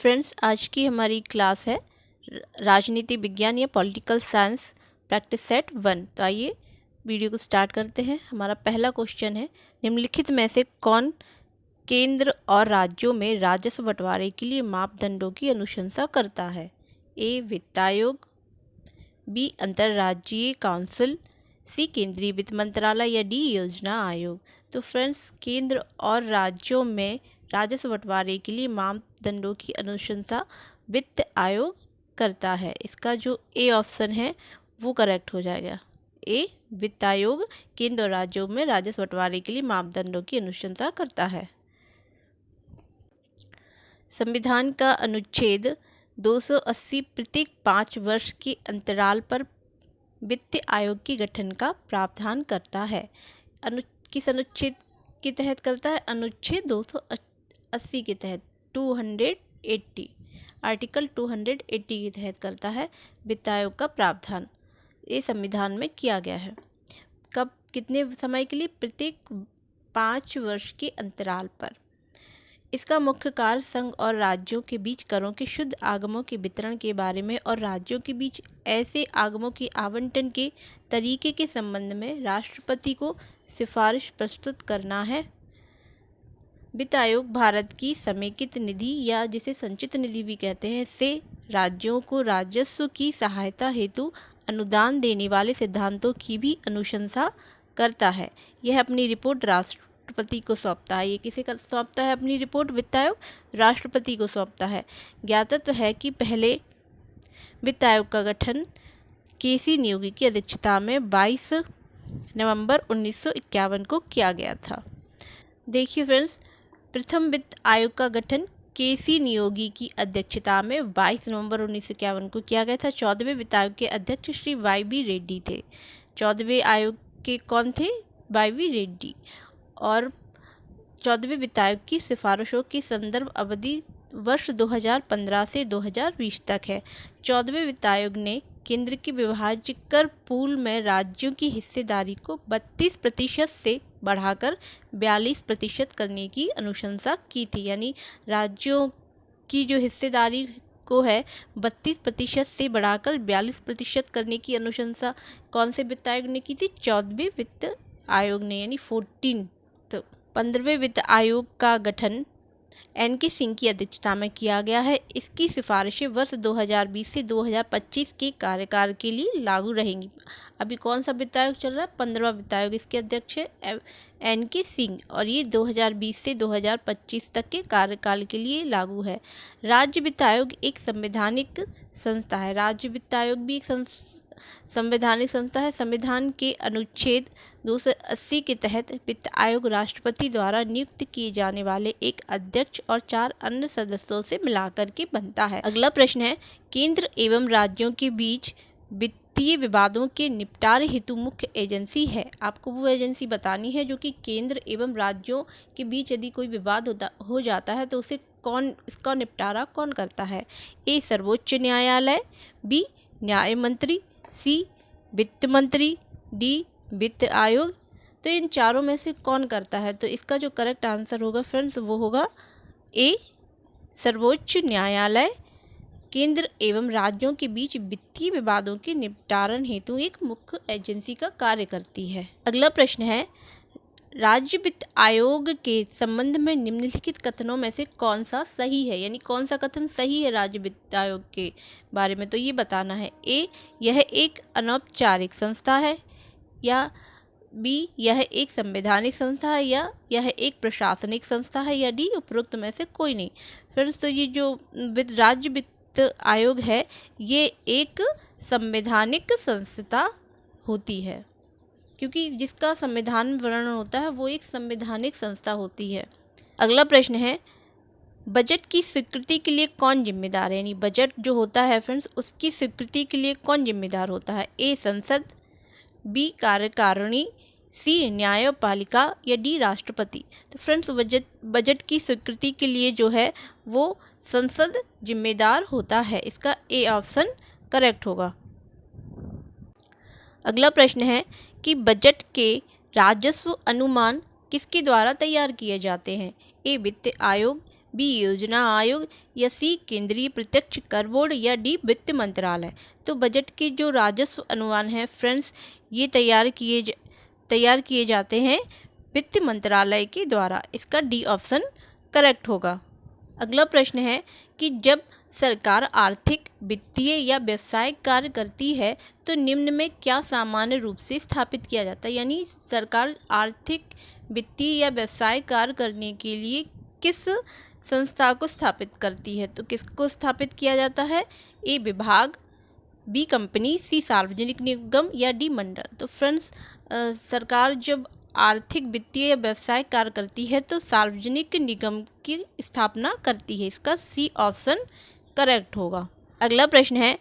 Friends, आज की हमारी क्लास है राजनीति विज्ञान या पॉलिटिकल साइंस प्रैक्टिस सेट 1। तो आइए वीडियो को स्टार्ट करते हैं। हमारा पहला क्वेश्चन है, निम्नलिखित में से कौन केंद्र और राज्यों में राजस्व बंटवारे के लिए मापदंडों की अनुशंसा करता है? ए वित्त आयोग, बी अंतर्राज्यीय काउंसिल, सी केंद्रीय वित्त मंत्रालय या डी योजना आयोग। तो फ्रेंड्स, केंद्र और राज्यों में राजस्व बंटवारे के लिए मापदंडों की अनुशंसा वित्त आयोग करता है। इसका जो ए ऑप्शन है वो करेक्ट हो जाएगा। ए वित्त आयोग केंद्र और राज्यों में राजस्व बंटवारे के लिए मापदंडों की अनुशंसा करता है। संविधान का अनुच्छेद 280 प्रत्येक 5 वर्ष के अंतराल पर वित्त आयोग के गठन का प्रावधान करता है। किस अनुच्छेद के तहत करता है? अनुच्छेद 280 के तहत, 280 आर्टिकल 280 के तहत करता है वित्त आयोग का प्रावधान। ये संविधान में किया गया है। कब, कितने समय के लिए? प्रत्येक 5 वर्ष के अंतराल पर। इसका मुख्य कार्य संघ और राज्यों के बीच करों के शुद्ध आगमों के वितरण के बारे में और राज्यों के बीच ऐसे आगमों के आवंटन के तरीके के संबंध में राष्ट्रपति को सिफारिश प्रस्तुत करना है। वित्त आयोग भारत की समेकित निधि या जिसे संचित निधि भी कहते हैं से राज्यों को राजस्व की सहायता हेतु अनुदान देने वाले सिद्धांतों की भी अनुशंसा करता है। यह अपनी रिपोर्ट राष्ट्रपति को सौंपता है। ये किसे सौंपता है अपनी रिपोर्ट? वित्त आयोग राष्ट्रपति को सौंपता है। ज्ञातव्य है कि पहले वित्त आयोग का गठन केसी नियोगी की अध्यक्षता में 22 नवंबर 1951 को किया गया था। देखिए फ्रेंड्स, प्रथम वित्त आयोग का गठन केसी नियोगी की अध्यक्षता में 22 नवंबर 1951 को किया गया था। 14वें वित्त आयोग के अध्यक्ष श्री वाई.बी. रेड्डी थे। 14वें आयोग के कौन थे? वाई.बी. रेड्डी। और 14वें वित्त आयोग की सिफारिशों की संदर्भ अवधि वर्ष 2015 से 2020 तक है। 14वें वित्त आयोग ने केंद्र के विभाज्य कर पूल में राज्यों की हिस्सेदारी को 32% से बढ़ाकर 42% करने की अनुशंसा की थी। यानी राज्यों की जो हिस्सेदारी को है 32% से बढ़ाकर 42% करने की अनुशंसा कौन से वित्त आयोग ने की थी? 14वें वित्त आयोग ने, यानी 15वें वित्त आयोग का गठन एन.के. सिंह की अध्यक्षता में किया गया है। इसकी सिफारिशें वर्ष 2020 से 2025 के कार्यकाल के लिए लागू रहेंगी। अभी कौन सा वित्त आयोग चल रहा है? 15वां वित्त आयोग। इसके अध्यक्ष है एन.के. सिंह और ये 2020 से 2025 तक के कार्यकाल के लिए लागू है। राज्य वित्त आयोग एक संवैधानिक संस्था है। राज्य वित्त आयोग भी एक संवैधानिक संस्था है। संविधान के अनुच्छेद 280 के तहत वित्त आयोग राष्ट्रपति द्वारा नियुक्त किए जाने वाले एक अध्यक्ष और 4 अन्य सदस्यों से मिलाकर के बनता है। अगला प्रश्न है, केंद्र एवं राज्यों के बीच वित्तीय विवादों के निपटारे हेतु मुख्य एजेंसी है। आपको वो एजेंसी बतानी है जो कि केंद्र एवं राज्यों के बीच यदि कोई विवाद हो जाता है तो उसे इसका निपटारा कौन करता है? ए सर्वोच्च न्यायालय, बी न्याय मंत्री, सी वित्त मंत्री, डी वित्त आयोग। तो इन चारों में से कौन करता है? तो इसका जो करेक्ट आंसर होगा फ्रेंड्स वो होगा ए सर्वोच्च न्यायालय केंद्र एवं राज्यों के बीच वित्तीय विवादों के निपटारण हेतु एक मुख्य एजेंसी का कार्य करती है। अगला प्रश्न है, राज्य वित्त आयोग के संबंध में निम्नलिखित कथनों में से कौन सा सही है? यानी कौन सा कथन सही है राज्य वित्त आयोग के बारे में? तो ये बताना है। ए यह एक अनौपचारिक संस्था है, या बी यह एक संवैधानिक संस्था है, या यह एक प्रशासनिक संस्था है, या डी उपरोक्त में से कोई नहीं। फिर तो ये जो राज्य वित्त आयोग है ये एक संवैधानिक संस्था होती है, क्योंकि जिसका संविधान में वर्णन होता है वो एक संवैधानिक संस्था होती है। अगला प्रश्न है, बजट की स्वीकृति के लिए कौन जिम्मेदार है? यानी बजट जो होता है फ्रेंड्स उसकी स्वीकृति के लिए कौन जिम्मेदार होता है? ए संसद, बी कार्यकारिणी, सी न्यायपालिका या डी राष्ट्रपति। तो फ्रेंड्स, बजट की स्वीकृति के लिए जो है वो संसद जिम्मेदार होता है। इसका ए ऑप्शन करेक्ट होगा। अगला प्रश्न है कि बजट के राजस्व अनुमान किसके द्वारा तैयार किए जाते हैं? ए वित्त आयोग, बी योजना आयोग, या सी केंद्रीय प्रत्यक्ष कर बोर्ड, या डी वित्त मंत्रालय। तो बजट के जो राजस्व अनुमान हैं फ्रेंड्स, ये तैयार किए जाते हैं वित्त मंत्रालय के द्वारा। इसका डी ऑप्शन करेक्ट होगा। अगला प्रश्न है कि जब सरकार आर्थिक, वित्तीय या व्यवसायिक कार्य करती है तो निम्न में क्या सामान्य रूप से स्थापित किया जाता है। यानी सरकार आर्थिक, वित्तीय या व्यवसायिक कार्य करने के लिए किस संस्था को स्थापित करती है। तो किसको स्थापित किया जाता है? ए विभाग, बी कंपनी, सी सार्वजनिक निगम, या डी मंडल। तो फ्रेंड्स, सरकार जब आर्थिक, वित्तीय या व्यवसायिक कार्य करती है तो सार्वजनिक निगम की स्थापना करती है। इसका सी ऑप्शन करेक्ट होगा। अगला प्रश्न है,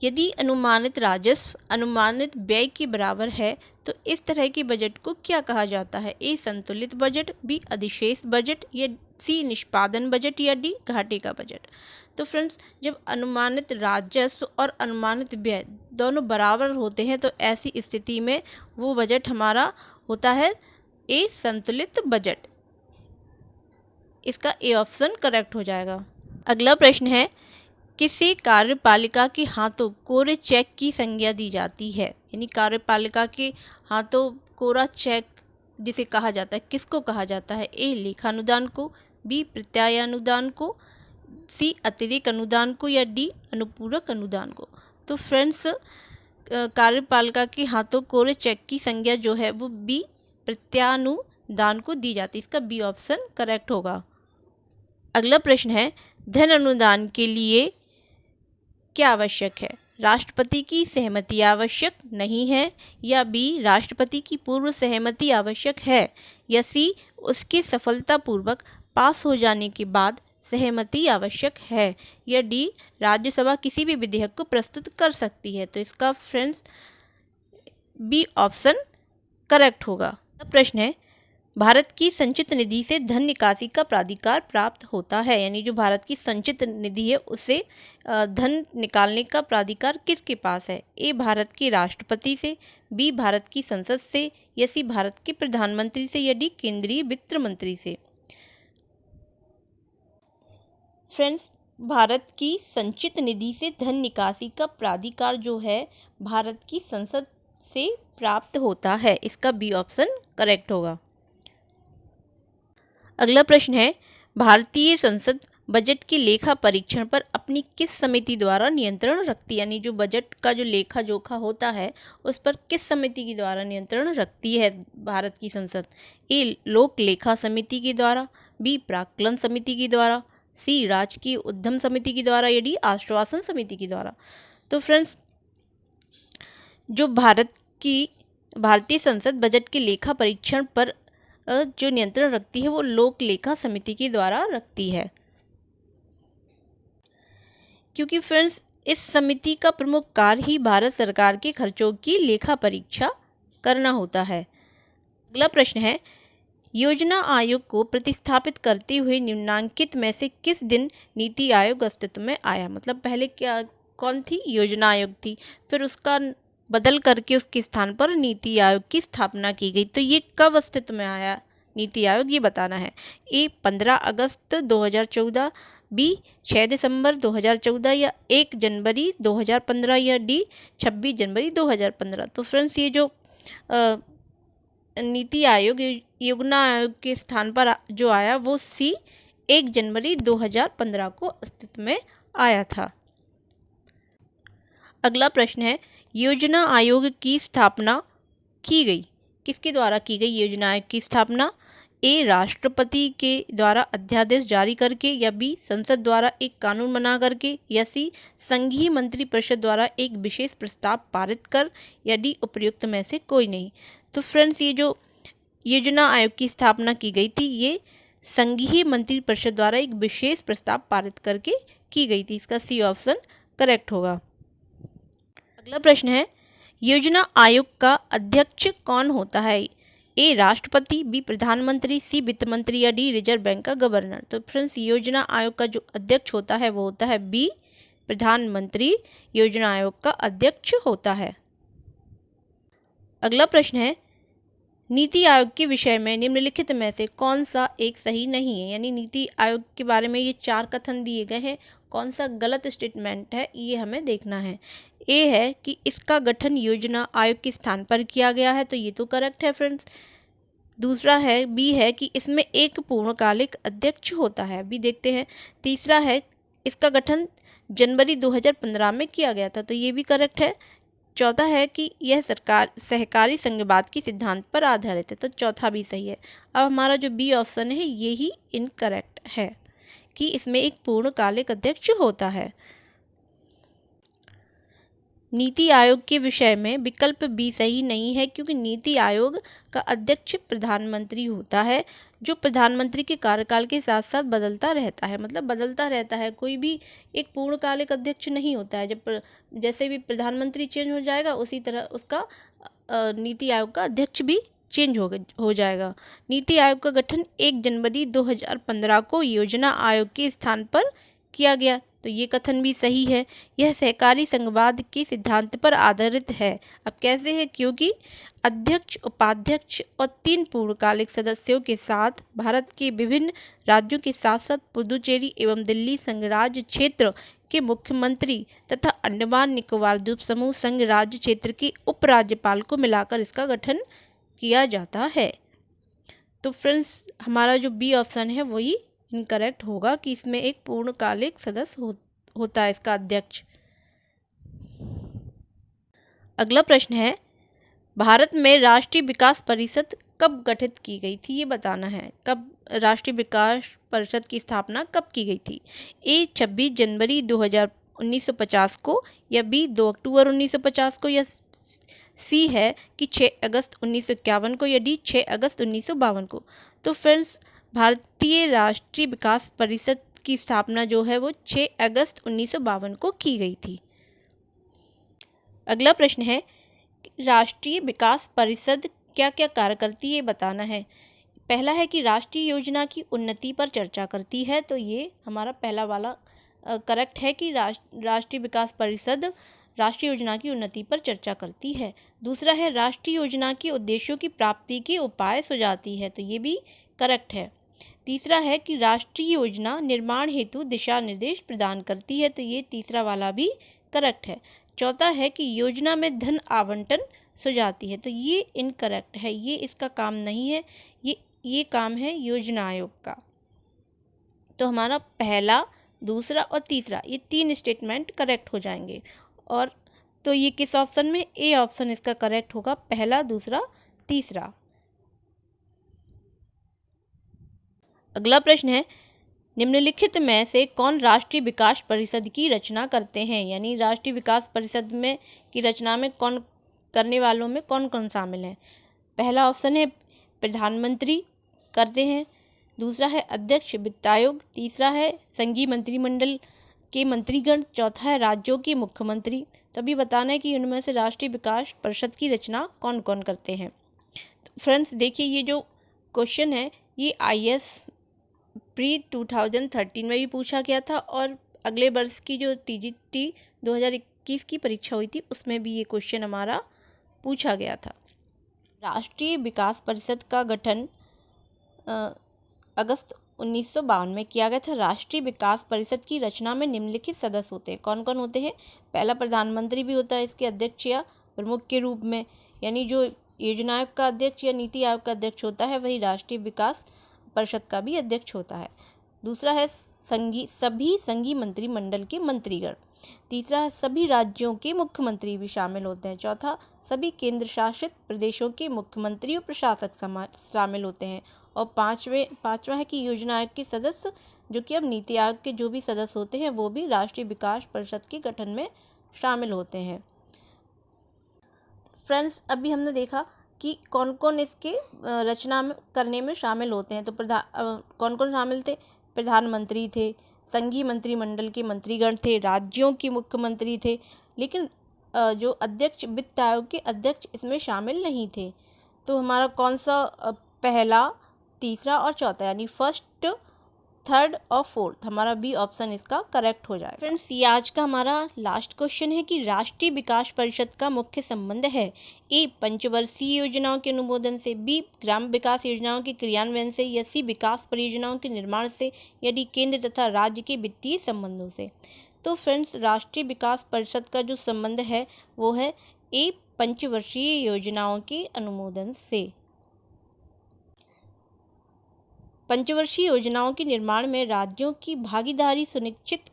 यदि अनुमानित राजस्व अनुमानित व्यय के बराबर है तो इस तरह के बजट को क्या कहा जाता है। ए संतुलित बजट, बी अधिशेष बजट, या सी निष्पादन बजट, या डी घाटे का बजट। तो फ्रेंड्स, जब अनुमानित राजस्व और अनुमानित व्यय दोनों बराबर होते हैं तो ऐसी स्थिति में वो बजट हमारा होता है ए संतुलित बजट। इसका ए ऑप्शन करेक्ट हो जाएगा। अगला प्रश्न है, किसी कार्यपालिका के हाथों कोरे चेक की संज्ञा दी जाती है। यानी कार्यपालिका के हाथों कोरा चेक जिसे कहा जाता है, किसको कहा जाता है। ए लेखानुदान को, बी प्रत्यय अनुदान को, सी अतिरिक्त अनुदान को, या डी अनुपूरक अनुदान को। तो फ्रेंड्स, कार्यपालिका के हाथों कोरे चेक की संज्ञा जो है वो बी प्रत्यानुदान को दी जाती है। इसका बी ऑप्शन करेक्ट होगा। अगला प्रश्न है, धन अनुदान के लिए क्या आवश्यक है। राष्ट्रपति की सहमति आवश्यक नहीं है, या बी राष्ट्रपति की पूर्व सहमति आवश्यक है, या सी उसके सफलतापूर्वक पास हो जाने के बाद सहमति आवश्यक है, या डी राज्यसभा किसी भी विधेयक को प्रस्तुत कर सकती है। तो इसका फ्रेंड्स बी ऑप्शन करेक्ट होगा। प्रश्न है, भारत की संचित निधि से धन निकासी का प्राधिकार प्राप्त होता है। यानी जो भारत की संचित निधि है उससे धन निकालने का प्राधिकार किसके पास है। ए भारत के राष्ट्रपति से, बी भारत की संसद से, या सी भारत के प्रधानमंत्री से, या डी केंद्रीय वित्त मंत्री से। फ्रेंड्स, भारत की संचित निधि से धन निकासी का प्राधिकार जो है भारत की संसद से प्राप्त होता है। इसका बी ऑप्शन करेक्ट होगा। अगला प्रश्न है, भारतीय संसद बजट के लेखा परीक्षण पर अपनी किस समिति द्वारा नियंत्रण रखती है। यानी जो बजट का जो लेखा जोखा होता है उस पर किस समिति के द्वारा नियंत्रण रखती है भारत की संसद। ए लोक लेखा समिति के द्वारा, बी प्राक्कलन समिति के द्वारा, सी राजकीय उद्यम समिति के द्वारा, या डी आश्वासन समिति के द्वारा। तो फ्रेंड्स, जो भारतीय संसद बजट के लेखा परीक्षण पर जो नियंत्रण रखती है वो लोक लेखा समिति के द्वारा रखती है। क्योंकि फ्रेंड्स, इस समिति का प्रमुख कार्य ही भारत सरकार के खर्चों की लेखा परीक्षा करना होता है। अगला प्रश्न है, योजना आयोग को प्रतिस्थापित करते हुए निम्नांकित में से किस दिन नीति आयोग अस्तित्व में आया। मतलब पहले कौन थी? योजना आयोग थी, फिर उसका बदल करके उसके स्थान पर नीति आयोग की स्थापना की गई। तो ये कब अस्तित्व में आया नीति आयोग, ये बताना है। ए 15 अगस्त 2014, बी 6 दिसंबर 2014, या 1 जनवरी 2015, या डी 26 जनवरी 2015। तो फ्रेंड्स, ये जो नीति आयोग योजना आयोग के स्थान पर जो आया वो सी 1 जनवरी 2015 को अस्तित्व में आया था। अगला प्रश्न है, योजना आयोग की स्थापना की गई, किसके द्वारा की गई योजना आयोग की स्थापना। ए राष्ट्रपति के द्वारा अध्यादेश जारी करके, या बी संसद द्वारा एक कानून बना करके, या सी संघीय मंत्रिपरिषद द्वारा एक विशेष प्रस्ताव पारित कर, या डी उपर्युक्त में से कोई नहीं। तो फ्रेंड्स, ये जो योजना आयोग की स्थापना की गई थी ये संघीय मंत्रिपरिषद द्वारा एक विशेष प्रस्ताव पारित करके की गई थी। इसका सी ऑप्शन करेक्ट होगा। अगला प्रश्न है, योजना आयोग का अध्यक्ष कौन होता है। ए राष्ट्रपति, बी प्रधानमंत्री, सी वित्त मंत्री, या डी रिजर्व बैंक का गवर्नर। तो फ्रेंड्स, योजना आयोग का जो अध्यक्ष होता है वो होता है बी प्रधानमंत्री योजना आयोग का अध्यक्ष होता है। अगला प्रश्न है, नीति आयोग के विषय में निम्नलिखित में से कौन सा एक सही नहीं है, यानी नीति आयोग के बारे में ये 4 कथन दिए गए हैं, कौन सा गलत स्टेटमेंट है ये हमें देखना है। ए है कि इसका गठन योजना आयोग के स्थान पर किया गया है, तो ये तो करेक्ट है फ्रेंड्स। दूसरा है बी है कि इसमें एक पूर्णकालिक अध्यक्ष होता है, अभी देखते हैं। तीसरा है इसका गठन जनवरी 2015 में किया गया था, तो ये भी करेक्ट है। चौथा है कि यह सरकार सहकारी संघवाद के सिद्धांत पर आधारित है, तो चौथा भी सही है। अब हमारा जो बी ऑप्शन है ये ही इनकरेक्ट है कि इसमें एक पूर्णकालिक अध्यक्ष होता है। नीति आयोग के विषय में विकल्प बी सही नहीं है, क्योंकि नीति आयोग का अध्यक्ष प्रधानमंत्री होता है, जो प्रधानमंत्री के कार्यकाल के साथ साथ बदलता रहता है, मतलब बदलता रहता है, कोई भी एक पूर्णकालिक अध्यक्ष नहीं होता है। जब जैसे भी प्रधानमंत्री चेंज हो जाएगा उसी तरह उसका नीति आयोग का अध्यक्ष भी चेंज हो जाएगा। नीति आयोग का गठन 1 जनवरी 2015 को योजना आयोग के स्थान पर किया गया, तो ये कथन भी सही है। यह सहकारी संघवाद के सिद्धांत पर आधारित है। अब कैसे है, क्योंकि अध्यक्ष, उपाध्यक्ष और 3 पूर्णकालिक सदस्यों के साथ भारत के विभिन्न राज्यों के साथ साथ पुदुचेरी एवं दिल्ली संघराज्य क्षेत्र के मुख्यमंत्री तथा अंडमान निकोबार द्वीप समूह संघ राज्य क्षेत्र के उपराज्यपाल को मिलाकर इसका गठन किया जाता है। तो फ्रेंड्स हमारा जो बी ऑप्शन है वही इनकरेक्ट होगा कि इसमें एक पूर्णकालिक सदस्य होता है इसका अध्यक्ष। अगला प्रश्न है, भारत में राष्ट्रीय विकास परिषद कब गठित की गई थी, ये बताना है। कब राष्ट्रीय विकास परिषद की स्थापना कब की गई थी? ए 26 जनवरी 1950 को, या बी 2 अक्टूबर 1950 को, या सी है कि 6 अगस्त 1951 को, या डी 6 अगस्त 1952 को। तो फ्रेंड्स भारतीय राष्ट्रीय विकास परिषद की स्थापना जो है वो 6 अगस्त 1952 को की गई थी। अगला प्रश्न है, राष्ट्रीय विकास परिषद क्या क्या कार्य करती है ये बताना है। पहला है कि राष्ट्रीय योजना की उन्नति पर चर्चा करती है, तो ये हमारा पहला वाला करेक्ट है कि राष्ट्रीय विकास परिषद राष्ट्रीय योजना की उन्नति पर चर्चा करती है। दूसरा है राष्ट्रीय योजना के उद्देश्यों की प्राप्ति के उपाय सुझाती है, तो ये भी करेक्ट है। तीसरा है कि राष्ट्रीय योजना निर्माण हेतु दिशा निर्देश प्रदान करती है, तो ये तीसरा वाला भी करेक्ट है। चौथा है कि योजना में धन आवंटन सुझाती है, तो ये इनकरेक्ट है, ये इसका काम नहीं है, ये काम है योजना आयोग का। तो हमारा पहला, दूसरा और तीसरा ये 3 स्टेटमेंट करेक्ट हो जाएंगे। और तो ये किस ऑप्शन में? ए ऑप्शन इसका करेक्ट होगा, पहला, दूसरा, तीसरा। अगला प्रश्न है, निम्नलिखित में से कौन राष्ट्रीय विकास परिषद की रचना करते हैं, यानी राष्ट्रीय विकास परिषद में की रचना में कौन करने वालों में कौन कौन शामिल है? पहला ऑप्शन है प्रधानमंत्री करते हैं, दूसरा है अध्यक्ष वित्त आयोग, तीसरा है संघीय मंत्रिमंडल के मंत्रीगण, चौथा है राज्यों के मुख्यमंत्री। तो अभी बताना है कि उनमें से राष्ट्रीय विकास परिषद की रचना कौन कौन करते हैं। तो फ्रेंड्स देखिए, ये जो क्वेश्चन है ये IAS प्री 2013 में भी पूछा गया था, और अगले वर्ष की जो TGT 2021 की परीक्षा हुई थी उसमें भी ये क्वेश्चन हमारा पूछा गया था। राष्ट्रीय विकास परिषद का गठन अगस्त 1952 में किया गया था। राष्ट्रीय विकास परिषद की रचना में निम्नलिखित सदस्य होते हैं। कौन कौन होते हैं? पहला, प्रधानमंत्री भी होता है इसके अध्यक्ष या प्रमुख के रूप में, यानी जो योजना आयोग का अध्यक्ष या नीति आयोग का अध्यक्ष होता है वही राष्ट्रीय विकास परिषद का भी अध्यक्ष होता है। दूसरा है सभी संघीय मंत्रिमंडल के मंत्रीगण। तीसरा है सभी राज्यों के मुख्यमंत्री भी शामिल होते हैं। चौथा, सभी केंद्र शासित प्रदेशों के मुख्यमंत्री और प्रशासक शामिल होते हैं। और पांचवा है कि योजना आयोग के सदस्य, जो कि अब नीति आयोग के जो भी सदस्य होते हैं वो भी राष्ट्रीय विकास परिषद के गठन में शामिल होते हैं। फ्रेंड्स अभी हमने देखा कि कौन कौन इसके रचना में करने में शामिल होते हैं। तो कौन कौन शामिल थे? प्रधानमंत्री थे, संघीय मंत्रिमंडल के मंत्रीगण थे, राज्यों के मुख्यमंत्री थे, लेकिन जो अध्यक्ष वित्त आयोग के अध्यक्ष इसमें शामिल नहीं थे। तो हमारा कौन सा पहला, तीसरा और चौथा, यानी फर्स्ट, थर्ड और फोर्थ, हमारा बी ऑप्शन इसका करेक्ट हो जाएगा। फ्रेंड्स, ये आज का हमारा लास्ट क्वेश्चन है कि राष्ट्रीय विकास परिषद का मुख्य संबंध है ए पंचवर्षीय योजनाओं के अनुमोदन से, बी ग्राम विकास योजनाओं के क्रियान्वयन से, या सी विकास परियोजनाओं के निर्माण से, या डी केंद्र तथा राज्य के वित्तीय संबंधों से। तो फ्रेंड्स, राष्ट्रीय विकास परिषद का जो संबंध है वो है ए पंचवर्षीय योजनाओं के अनुमोदन से। पंचवर्षीय योजनाओं के निर्माण में राज्यों की भागीदारी सुनिश्चित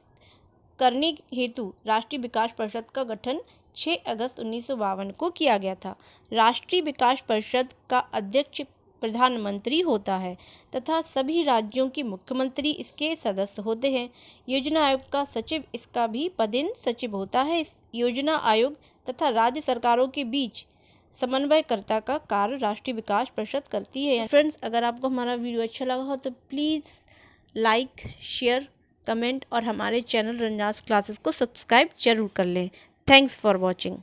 करने हेतु राष्ट्रीय विकास परिषद का गठन 6 अगस्त 1952 को किया गया था। राष्ट्रीय विकास परिषद का अध्यक्ष प्रधानमंत्री होता है तथा सभी राज्यों के मुख्यमंत्री इसके सदस्य होते हैं। योजना आयोग का सचिव इसका भी पदेन सचिव होता है। इस योजना आयोग तथा राज्य सरकारों के बीच समन्वयकर्ता का कार्य राष्ट्रीय विकास परिषद करती है। फ्रेंड्स, अगर आपको हमारा वीडियो अच्छा लगा हो तो प्लीज़ लाइक, शेयर, कमेंट और हमारे चैनल रंजास क्लासेस को सब्सक्राइब जरूर कर लें। Thanks for watching.